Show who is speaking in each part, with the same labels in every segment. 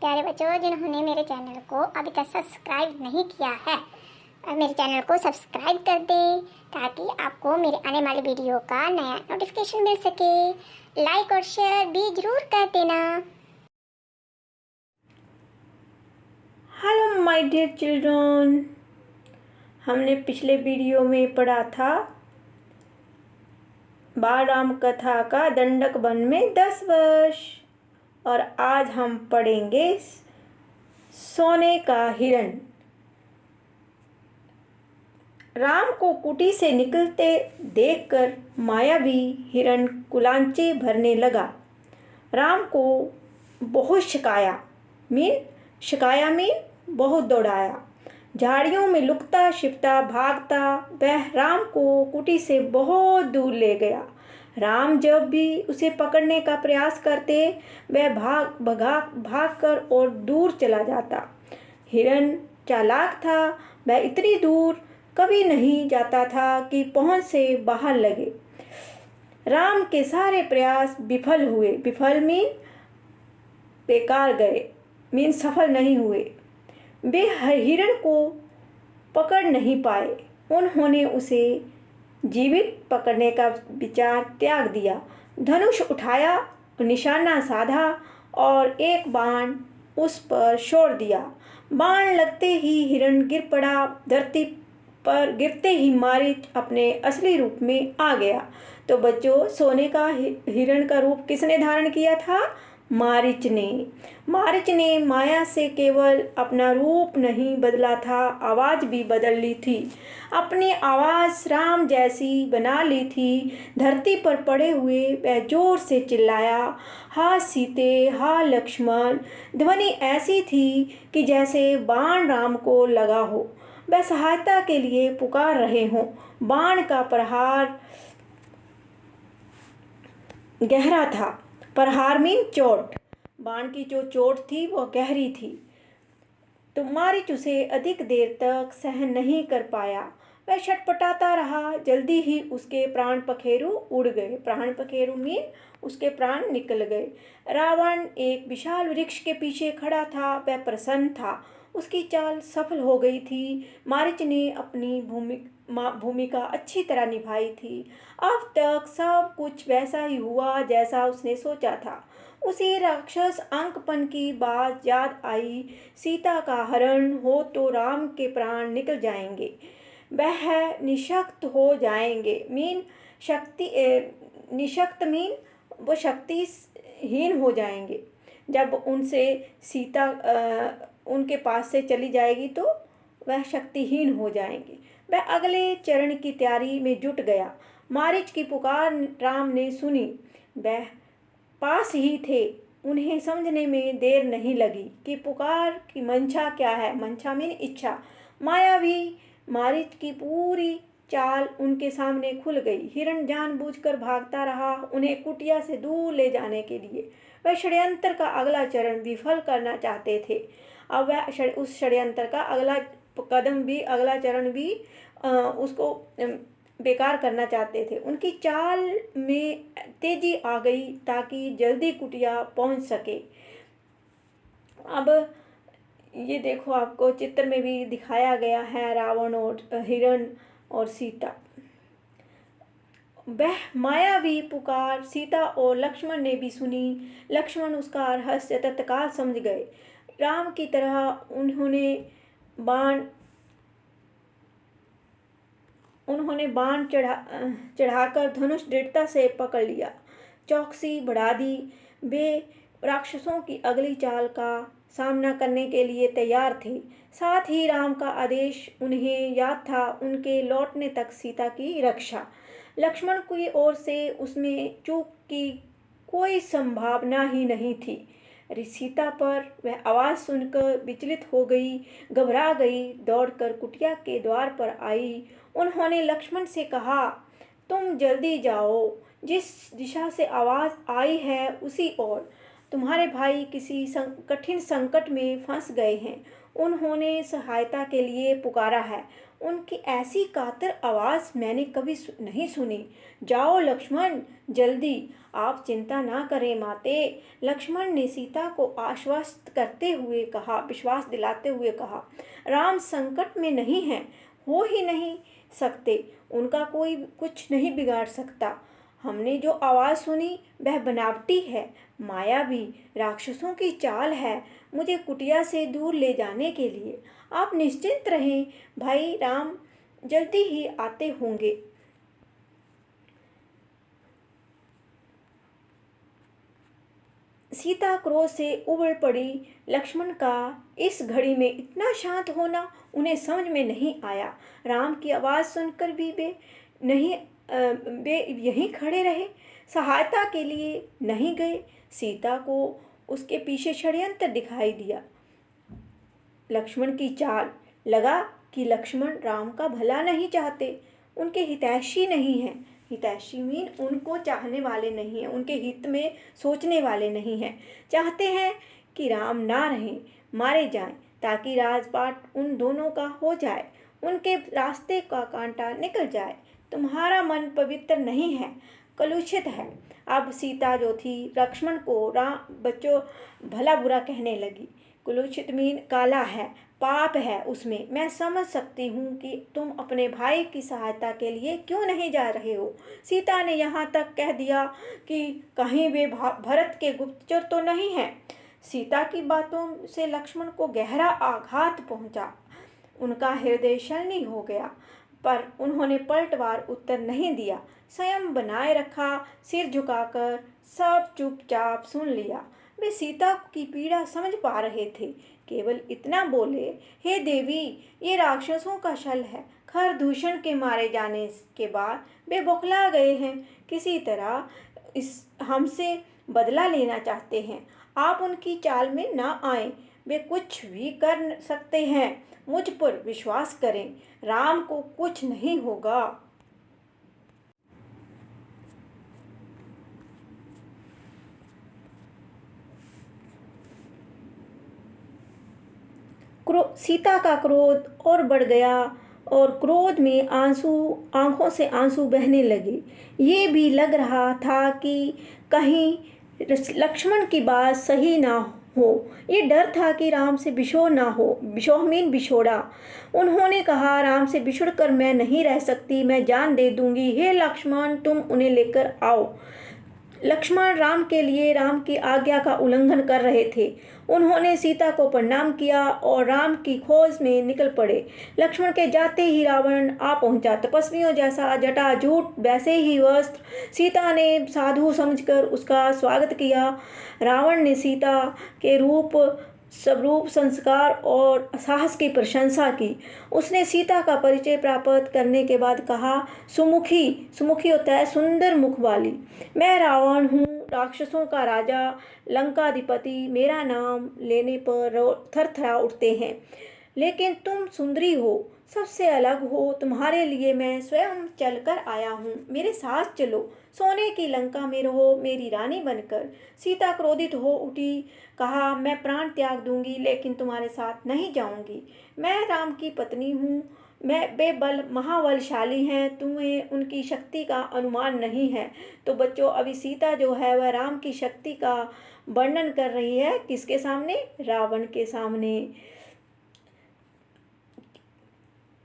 Speaker 1: प्यारे बच्चों, जिन्होंने मेरे चैनल को अभी तक सब्सक्राइब नहीं किया है, मेरे चैनल को सब्सक्राइब कर दें ताकि आपको मेरे आने वाले वीडियो का नया नोटिफिकेशन मिल सके। लाइक और शेयर भी जरूर कर देना।
Speaker 2: हेलो माय डियर चिल्ड्रन, हमने पिछले वीडियो में पढ़ा था बाल राम कथा का दंडक वन में 10 वर्ष, और आज हम पढ़ेंगे सोने का हिरण। राम को कुटी से निकलते देखकर मायावी हिरण कुलांचे भरने लगा। राम को बहुत शिकाया मीन बहुत दौड़ाया। झाड़ियों में लुकता छिपता भागता वह राम को कुटी से बहुत दूर ले गया। राम जब भी उसे पकड़ने का प्रयास करते वह भाग कर और दूर चला जाता। हिरण चालाक था, वह इतनी दूर कभी नहीं जाता था कि पहुंच से बाहर लगे। राम के सारे प्रयास विफल हुए। विफल मीन बेकार गए, मीन सफल नहीं हुए। वे हिरण को पकड़ नहीं पाए। उन्होंने उसे जीवित पकड़ने का विचार त्याग दिया। धनुष उठाया, निशाना साधा और एक बाण उस पर छोड़ दिया। बाण लगते ही हिरण गिर पड़ा। धरती पर गिरते ही मारीच अपने असली रूप में आ गया। तो बच्चों, सोने का हिरण का रूप किसने धारण किया था? मारीच ने माया से केवल अपना रूप नहीं बदला था, आवाज़ भी बदल ली थी। अपनी आवाज़ राम जैसी बना ली थी। धरती पर पड़े हुए वह जोर से चिल्लाया, हा सीते, हा लक्ष्मण। ध्वनि ऐसी थी कि जैसे बाण राम को लगा हो, वह सहायता के लिए पुकार रहे हों। बाण का प्रहार गहरा था। प्रहार मीन चोट। बाण की जो चोट थी वो गहरी थी। तो मारीच उसे अधिक देर तक सहन नहीं कर पाया। वह छटपटाता रहा। जल्दी ही उसके प्राण पखेरु उड़ गए। प्राण पखेरु मीन उसके प्राण निकल गए। रावण एक विशाल वृक्ष के पीछे खड़ा था। वह प्रसन्न था। उसकी चाल सफल हो गई थी। मारीच ने अपनी भूमिका अच्छी तरह निभाई थी। अब तक सब कुछ वैसा ही हुआ जैसा उसने सोचा था। उसे राक्षस अंकपन की बात याद आई। सीता का हरण हो तो राम के प्राण निकल जाएंगे, वह निशक्त हो जाएंगे। मीन शक्ति निशक्त मीन वो शक्तिहीन हो जाएंगे। जब उनसे सीता उनके पास से चली जाएगी तो वह शक्तिहीन हो जाएंगे। वह अगले चरण की तैयारी में जुट गया। मारीच की पुकार राम ने सुनी। वह पास ही थे। उन्हें समझने में देर नहीं लगी कि पुकार की मंशा क्या है। मंशा मीन इच्छा। मायावी मारीच की पूरी चाल उनके सामने खुल गई। हिरण जानबूझकर भागता रहा, उन्हें कुटिया से दूर ले जाने के लिए। वह षड्यंत्र का अगला चरण विफल करना चाहते थे। अब वह उस षड्यंत्र का अगला चरण भी उसको बेकार करना चाहते थे। उनकी चाल में तेजी आ गई ताकि जल्दी कुटिया पहुंच सके। अब ये देखो, आपको चित्र में भी दिखाया गया है रावण और हिरण और सीता। वह मायावी पुकार सीता और लक्ष्मण ने भी सुनी। लक्ष्मण उसका रहस्य तत्काल समझ गए। राम की तरह उन्होंने बाण चढ़ाकर धनुष दृढ़ता से पकड़ लिया, चौकसी बढ़ा दी। वे राक्षसों की अगली चाल का सामना करने के लिए तैयार थे। साथ ही राम का आदेश उन्हें याद था, उनके लौटने तक सीता की रक्षा। लक्ष्मण की ओर से उसमें चूक की कोई संभावना ही नहीं थी। सीता पर वह आवाज़ सुनकर विचलित हो गई, घबरा गई, दौड़कर कुटिया के द्वार पर आई। उन्होंने लक्ष्मण से कहा, तुम जल्दी जाओ, जिस दिशा से आवाज़ आई है उसी ओर। तुम्हारे भाई किसी कठिन संकट में फंस गए हैं। उन्होंने सहायता के लिए पुकारा है। उनकी ऐसी कातर आवाज़ मैंने कभी नहीं सुनी। जाओ लक्ष्मण, जल्दी, आप चिंता ना करें माते। लक्ष्मण ने सीता को आश्वस्त करते हुए कहा, विश्वास दिलाते हुए कहा, राम संकट में नहीं है, हो ही नहीं सकते, उनका कोई कुछ नहीं बिगाड़ सकता। हमने जो आवाज़ सुनी वह बनावटी है, मायावी, राक्षसों की चाल है, मुझे कुटिया से दूर ले जाने के लिए। आप निश्चिंत रहें, भाई राम जल्दी ही आते होंगे। सीता क्रोध से उबल पड़ी। लक्ष्मण का इस घड़ी में इतना शांत होना उन्हें समझ में नहीं आया। राम की आवाज़ सुनकर भी वे यहीं खड़े रहे, सहायता के लिए नहीं गए। सीता को उसके पीछे षड्यंत्र दिखाई दिया। लक्ष्मण की चाल, लगा कि लक्ष्मण राम का भला नहीं चाहते, उनके हितैषी नहीं हैं। हितैषी मीन उनको चाहने वाले नहीं हैं, उनके हित में सोचने वाले नहीं हैं। चाहते हैं कि राम ना रहें, मारे जाएं, ताकि राजपाट उन दोनों का हो जाए, उनके रास्ते का कांटा निकल जाए। तुम्हारा मन पवित्र नहीं है, कलुषित है। अब सीता जो थी लक्ष्मण को राम बच्चों भला बुरा कहने लगी। कुलुषित मीन काला है, पाप है उसमें। मैं समझ सकती हूँ कि तुम अपने भाई की सहायता के लिए क्यों नहीं जा रहे हो। सीता ने यहाँ तक कह दिया कि कहीं वे भरत के गुप्तचर तो नहीं हैं। सीता की बातों से लक्ष्मण को गहरा आघात पहुँचा। उनका हृदय शलनी हो गया, पर उन्होंने पलटवार उत्तर नहीं दिया। संयम बनाए रखा, सिर झुकाकर सब चुपचाप सुन लिया। वे सीता की पीड़ा समझ पा रहे थे, केवल इतना बोले, हे देवी, ये राक्षसों का छल है। खरदूषण के मारे जाने के बाद वे बौखला गए हैं, किसी तरह इस हमसे बदला लेना चाहते हैं। आप उनकी चाल में ना आए, वे कुछ भी कर सकते हैं। मुझ पर विश्वास करें, राम को कुछ नहीं होगा। सीता का क्रोध और बढ़ गया और क्रोध में आंखों से आंसू बहने लगे। ये भी लग रहा था कि कहीं लक्ष्मण की बात सही ना हो। ये डर था कि राम से बिछोह ना हो, बिछोह बिछोड़ा। उन्होंने कहा, राम से बिछुड़कर मैं नहीं रह सकती, मैं जान दे दूंगी। हे लक्ष्मण, तुम उन्हें लेकर आओ। लक्ष्मण राम के लिए राम की आज्ञा का उल्लंघन कर रहे थे। उन्होंने सीता को प्रणाम किया और राम की खोज में निकल पड़े। लक्ष्मण के जाते ही रावण आ पहुंचा, तपस्वियों जैसा जटाजूट, वैसे ही वस्त्र। सीता ने साधु समझकर उसका स्वागत किया। रावण ने सीता के स्वरूप, संस्कार और साहस की प्रशंसा की। उसने सीता का परिचय प्राप्त करने के बाद कहा, सुमुखी होता है सुंदर मुख वाली। मैं रावण हूँ, राक्षसों का राजा, लंकाधिपति। मेरा नाम लेने पर थरथरा उठते हैं। लेकिन तुम सुंदरी हो, सबसे अलग हो। तुम्हारे लिए मैं स्वयं चलकर आया हूँ, मेरे साथ चलो, सोने की लंका में रहो मेरी रानी बनकर। सीता क्रोधित हो उठी, कहा, मैं प्राण त्याग दूंगी, लेकिन तुम्हारे साथ नहीं जाऊंगी। मैं राम की पत्नी हूँ, वे महाबलशाली हैं, तुम्हें उनकी शक्ति का अनुमान नहीं है। तो बच्चों, अभी सीता जो है वह राम की शक्ति का वर्णन कर रही है। किसके सामने? रावण के सामने।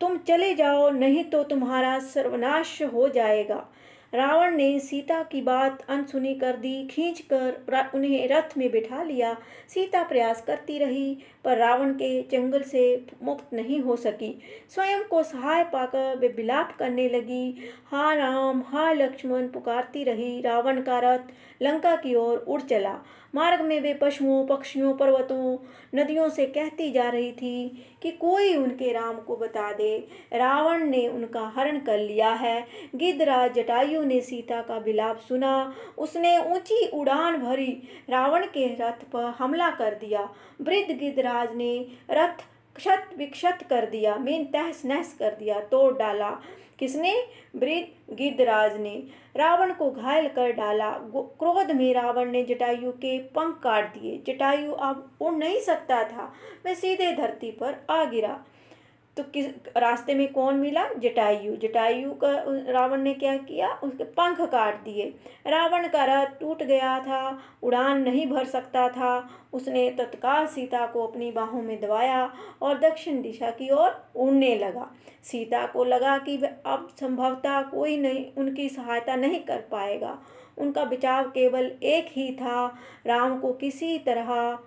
Speaker 2: तुम चले जाओ, नहीं तो तुम्हारा सर्वनाश हो जाएगा। रावण ने सीता की बात अनसुनी कर दी, खींचकर उन्हें रथ में बिठा लिया। सीता प्रयास करती रही, पर रावण के चंगुल से मुक्त नहीं हो सकी। स्वयं को सहाय पाकर वे विलाप करने लगी। हाँ राम, हाँ लक्ष्मण पुकारती रही। रावण का रथ लंका की ओर उड़ चला। मार्ग में वे पशुओं, पक्षियों, पर्वतों, नदियों से कहती जा रही थी कि कोई उनके राम को बता दे, रावण ने उनका हरण कर लिया है। गिद्धराज जटायु ने सीता का विलाप सुना। उसने ऊंची उड़ान भरी, रावण के रथ पर हमला कर दिया। वृद्ध गिद्धराज ने रथ क्षत विक्षत कर दिया, मीन तहस नहस कर दिया, तोड़ डाला। किसने? वृद्ध गिद्धराज ने रावण को घायल कर डाला। क्रोध में रावण ने जटायु के पंख काट दिए। जटायु अब उड़ नहीं सकता था, वह सीधे धरती पर आ गिरा। तो किस रास्ते में कौन मिला? जटायु। जटायु का रावण ने क्या किया? उसके पंख काट दिए। रावण का रथ टूट गया था, उड़ान नहीं भर सकता था। उसने तत्काल सीता को अपनी बाहों में दबाया और दक्षिण दिशा की ओर उड़ने लगा। सीता को लगा कि अब संभवतः कोई नहीं उनकी सहायता नहीं कर पाएगा। उनका बचाव केवल एक ही था, राम को किसी तरह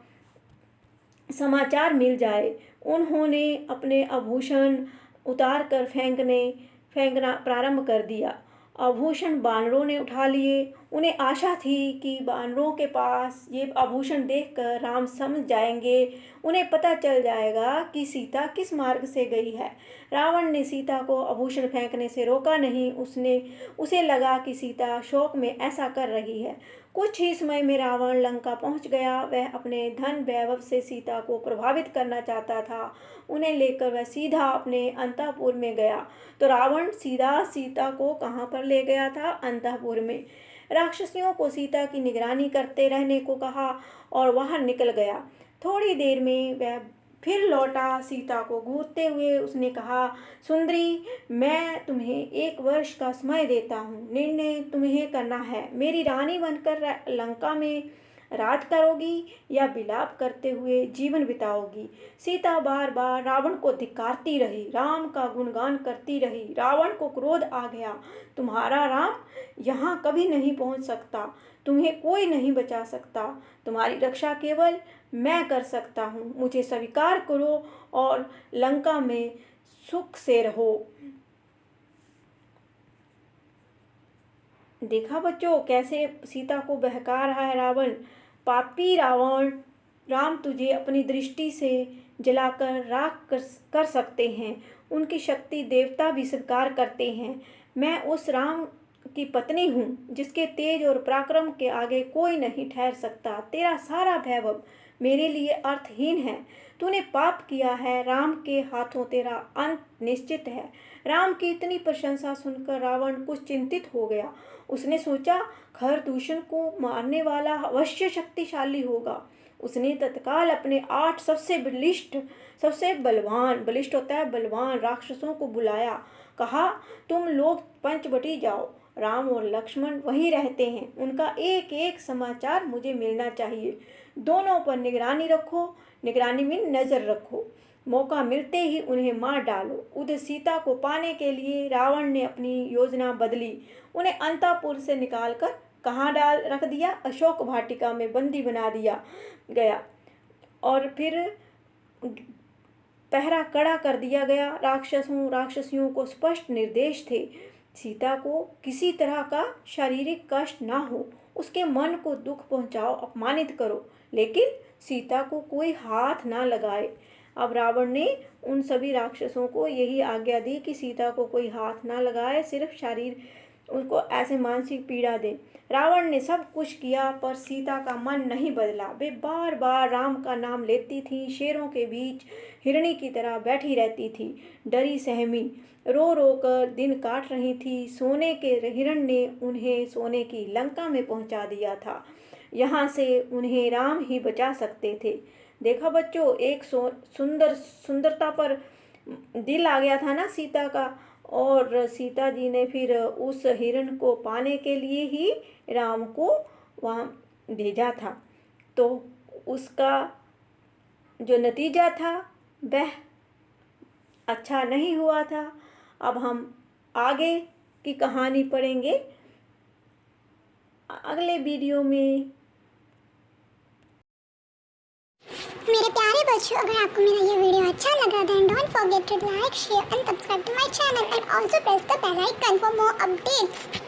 Speaker 2: समाचार मिल जाए। उन्होंने अपने आभूषण उतार कर फेंकना प्रारंभ कर दिया। आभूषण बानरों ने उठा लिए। उन्हें आशा थी कि बानरों के पास ये आभूषण देखकर राम समझ जाएंगे, उन्हें पता चल जाएगा कि सीता किस मार्ग से गई है। रावण ने सीता को आभूषण फेंकने से रोका नहीं। उसे लगा कि सीता शोक में ऐसा कर रही है। कुछ ही समय में रावण लंका पहुंच गया। वह अपने धन वैभव से सीता को प्रभावित करना चाहता था। उन्हें लेकर वह सीधा अपने अंतःपुर में गया। तो रावण सीधा सीता को कहाँ पर ले गया था? अंतःपुर में। राक्षसियों को सीता की निगरानी करते रहने को कहा और वहां निकल गया। थोड़ी देर में वह फिर लौटा। सीता को घूरते हुए उसने कहा, सुंदरी, मैं तुम्हें 1 वर्ष का समय देता हूँ। निर्णय तुम्हें करना है। मेरी रानी बनकर लंका में राज करोगी या विलाप करते हुए जीवन बिताओगी? सीता बार बार रावण को धिक्कारती रही, राम का गुणगान करती रही। रावण को क्रोध आ गया। तुम्हारा राम यहाँ कभी नहीं पहुँच सकता, तुम्हें कोई नहीं बचा सकता। तुम्हारी रक्षा केवल मैं कर सकता हूँ। मुझे स्वीकार करो और लंका में सुख से रहो। देखा बच्चों, कैसे सीता को बहका रहा है रावण। पापी रावण, राम तुझे अपनी दृष्टि से जलाकर राख कर सकते हैं। उनकी शक्ति देवता भी स्वीकार करते हैं। मैं उस राम की पत्नी हूँ जिसके तेज और पराक्रम के आगे कोई नहीं ठहर सकता। तेरा सारा वैभव मेरे लिए अर्थहीन है। तूने पाप किया है। राम के हाथों तेरा अंत निश्चित है। राम की इतनी प्रशंसा सुनकर रावण कुछ चिंतित हो गया। उसने सोचा, खरदूषण को मारने वाला अवश्य शक्तिशाली होगा। उसने तत्काल अपने 8 सबसे बलिष्ठ होता है बलवान राक्षसों को बुलाया। कहा, तुम लोग पंचवटी जाओ। राम और लक्ष्मण वहीं रहते हैं। उनका एक एक समाचार मुझे मिलना चाहिए। दोनों पर निगरानी रखो, निगरानी में नजर रखो। मौका मिलते ही उन्हें मार डालो। उधर सीता को पाने के लिए रावण ने अपनी योजना बदली। उन्हें अंतःपुर से निकालकर कहाँ रख दिया? अशोक वाटिका में बंदी बना दिया गया और फिर पहरा कड़ा कर दिया गया। राक्षसियों को स्पष्ट निर्देश थे, सीता को किसी तरह का शारीरिक कष्ट ना हो, उसके मन को दुख पहुंचाओ, अपमानित करो, लेकिन सीता को कोई हाथ ना लगाए। अब रावण ने उन सभी राक्षसों को यही आज्ञा दी कि सीता को कोई हाथ ना लगाए, सिर्फ उनको ऐसे मानसिक पीड़ा दे। रावण ने सब कुछ किया पर सीता का मन नहीं बदला। वे बार बार राम का नाम लेती थी। शेरों के बीच हिरणी की तरह बैठी रहती थी, डरी सहमी, रो रो कर दिन काट रही थी। सोने के हिरण ने उन्हें सोने की लंका में पहुंचा दिया था। यहाँ से उन्हें राम ही बचा सकते थे। देखा बच्चों, एक सुंदरता पर दिल आ गया था ना सीता का, और सीता जी ने फिर उस हिरण को पाने के लिए ही राम को वहाँ भेजा था। तो उसका जो नतीजा था वह अच्छा नहीं हुआ था। अब हम आगे की कहानी पढ़ेंगे अगले वीडियो में।
Speaker 1: मेरे प्यारे बच्चों, अगर आपको मेरा ये वीडियो अच्छा लगा then don't forget to like, share and subscribe to my channel and also press the bell icon for more updates.